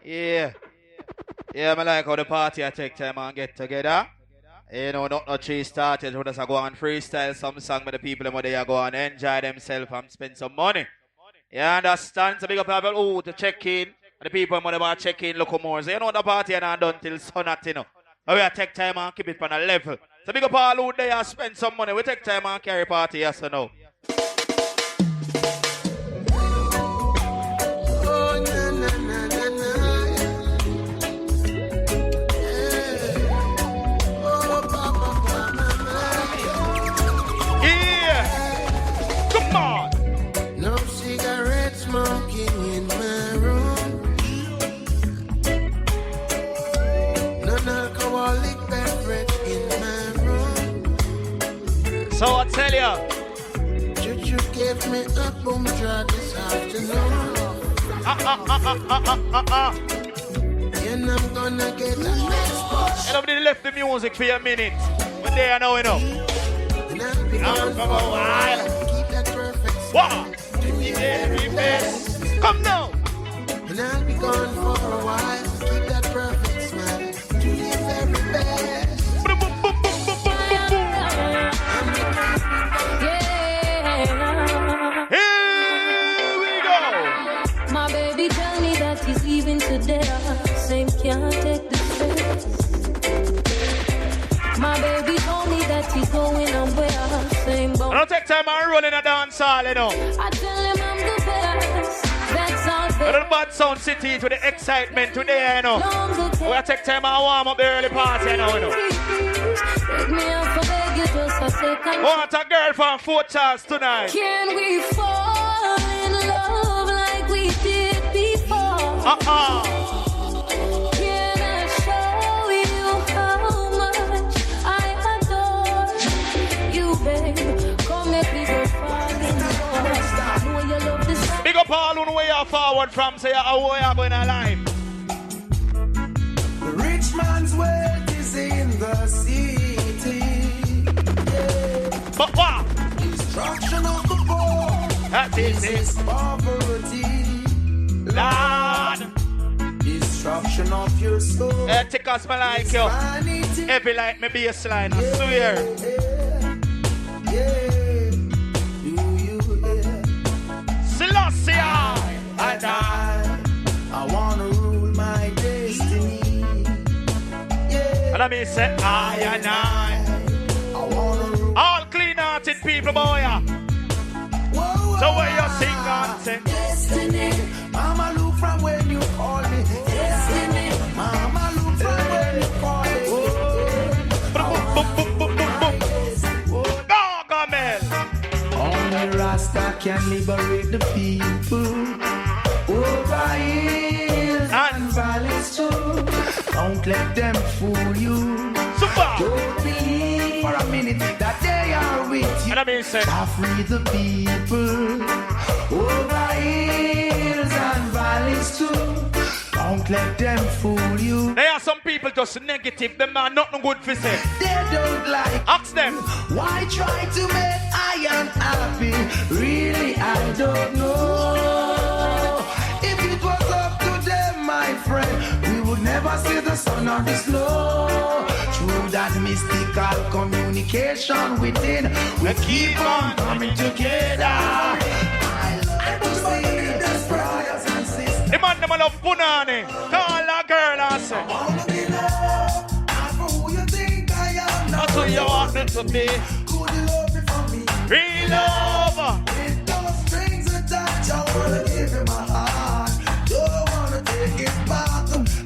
Yeah. Yeah, I like how the party I take time and get together. You know, not no tree started. We just go on freestyle some song with the people and they go and enjoy themselves and spend some money. You understand? So big up people to check in. And the people when they check in look more. So you know the party and done till sun at you know. And we take time and keep it on a level. So big up all who there spend some money. We take time and carry party, yes or no. So I tell ya, you gave me a boom drop this afternoon. And I'm gonna get a next boss. And nobody left the music for a minute. But they are now, you know. And I'll be gone for a while. Keep that perfect smile. Do the very best. Come now. And I'll be gone for a while. Keep that perfect smile. Do the very best. Today, same can't take the stress. My baby told me that he's going somewhere. Same boat. I don't take time and run in a dance hall, you know. I tell him I'm the best. That's all. A little bad sound city to the excitement today, you know. We take time and warm up the early party, you know. Take me up for beg you just a second. Want a girl from Fort Charles tonight? Can we fall in love like we did before? Can I show you how much I adore you, babe? Come make me go far in love. Know you love this. Big up all on the way you forward from, say how you are going alive. The rich man's wealth is in the city. Yeah. But what? Destruction of the poor. That is it. Poverty. Lord. Destruction of your soul. Take us my like you. Heavy like me baseline, I swear. Do you hear? Selassie. And I wanna rule my destiny. Yeah. And I mean say I and I wanna rule. All clean-hearted people, boy. Whoa, so when you sing and sing destiny. Mama look from when you call me. Destiny. Mama look from when you call me. Gargamel. Only Rasta can liberate the people. Over hills and valleys too. Don't let them fool you. Super. Don't believe for a minute that they are with you. And I mean say, free the people. Over hills and valleys too. Don't let them fool you. There are some people just negative. Them are nothing good for say. They don't like. Ask them. Why try to make I unhappy? Really, I don't know. If it was up to them, my friend, we would never see the sun or the snow. Through that mystical communication within, we keep on coming together. The man them love punani. Call a girl and say, I wanna be loved. I'm for who you think I am. That's who you want me to be. Could you love me for me? Real love. With those strings attached, I wanna give you my heart. Don't wanna take it back.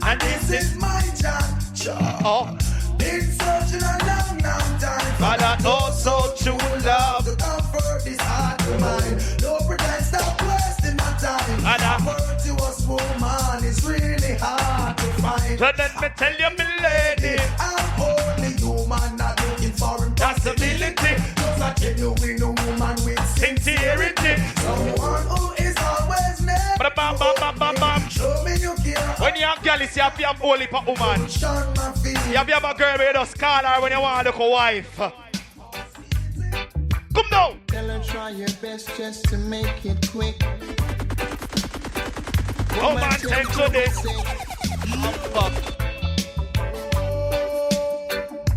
And this is my chance. Oh. Been searching a long, long time. But I know so true love. To comfort this heart of mine. No pretend, stop wasting my time. And a virtuous woman is really hard to find. So let me tell you, my lady, I'm only human, not looking for impossibility. Just like genuine woman with sincerity. Someone who is always never. Show me you care. When you're a girl, you have to have only for woman. You have to have a girl where you just call her when you want to look a wife. Come down. Tell her try your best just to make it quick. Come on, take to this.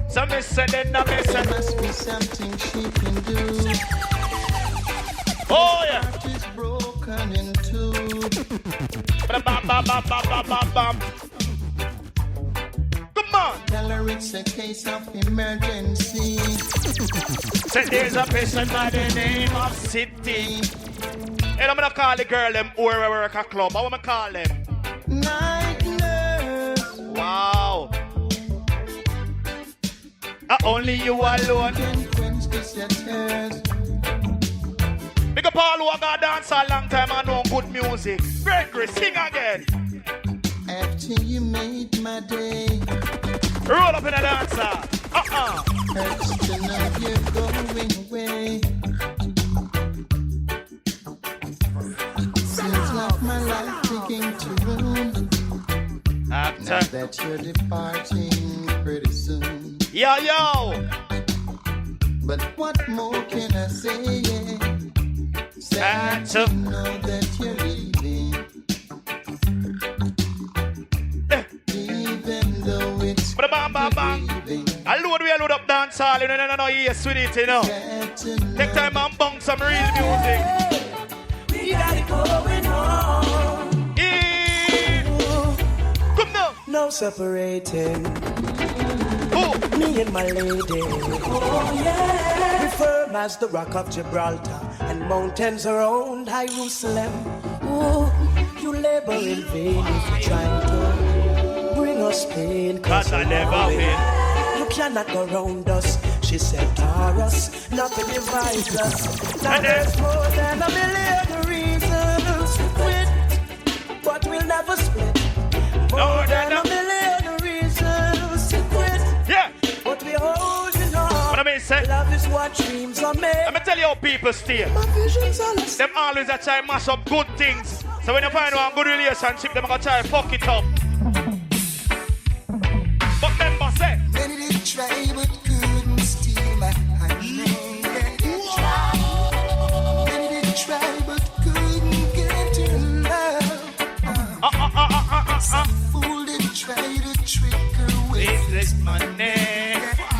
So me said then I me said. Must be something she can do. Oh yeah. Heart is broken in two. Bam, bam, bam, bam, bam, bam, bam. Come on. Tell her it's a case of emergency. Say there's a patient by the name of City. And I'm gonna call the girl them where we work a club. How am I call them? Night nurse. Wow. Only you alone. Can quench this your tears. Big up all who got dance a long time and know good music. Gregory, sing again. After you made my day. Roll up in a dancer. Hurts to know you're going away. Seems like my life begin to ruin. Now that you're departing pretty soon. Yo, yo. But what more can I say? Sad to know that you're leaving. Even though it's bang, bang, bang. I load up dance hall. You know, yes, with it, you know. Take time and bang some real music. We got it going on. Yeah. Come now. No separating. Me and my lady. Oh yeah. We firm as the rock of Gibraltar and mountains around Jerusalem. Oh, you labor in vain if you trying to bring us pain. Cause I never been. You cannot go round us. She said, Taurus, nothing divides us. Now there's more than a million reasons to quit, but we'll never split. More than a million reasons to quit. Yeah. But we're holding on. What I mean, say? Love is what dreams are made. Let me tell you how people stay. My visions are lost. Them always a try mash up good things. So when you find one good relationship, them gonna try fuck it up. But remember, say. Many did try but couldn't steal my honey. Many did try but couldn't get your love. Some fool did try to trick her with this money.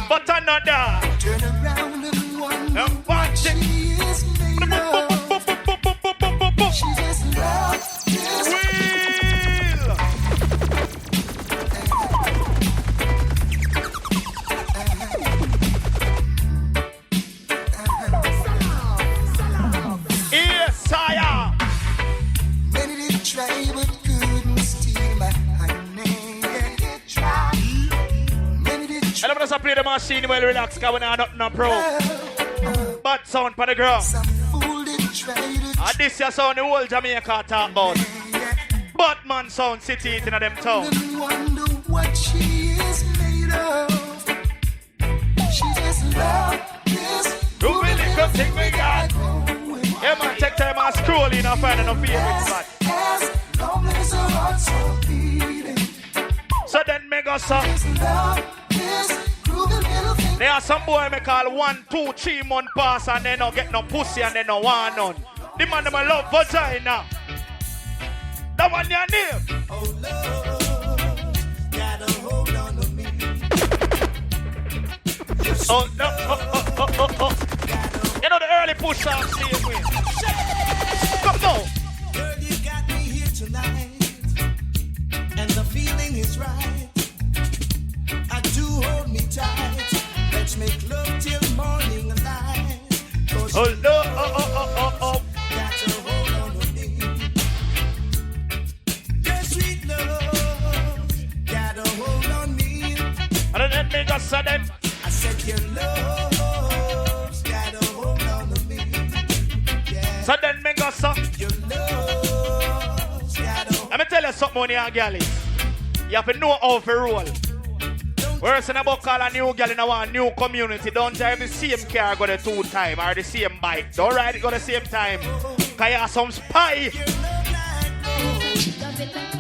But another turn around and wonder what she is made of. She just loves this wheel. Yes, sire. Many did try but couldn't steal my honey. Many did try. I'm gonna play the machine while relax, cause we're not no pro. Bad sound for the girl. Some fool did try to And this is sound the whole Jamaica talk about. Batman sound city in them town. and wonder what she is made of. She just loves this. You really good thing we got. Yeah man, take time and scroll in and find no favorite spot. As long as her heart's so beating. So then me go so. Just love this groovy little thing. There are some boy me call 1, 2, 3 month pass and they no get no pussy and they no want none. The man them a love vagina. That one your name. Oh love, gotta hold on to me. Oh no, oh. You know the early push off same way. Come now. Girl, you got me here tonight, and the feeling is right. I do hold me tight. Let's make love till morning and night. Oh no, oh. Got to hold on to me. Your sweet love, gotta hold on me. And then me go so then. I said your love, gotta hold on to me. Yeah. So then me go so. Your love, gotta hold. Let me tell you something on your girl. You have to know how to roll. Whereas in about call a new girl in a new community, don't drive the same car go the 2 times or the same bike. Don't ride it go the same time. Cause you are some spy. Love it like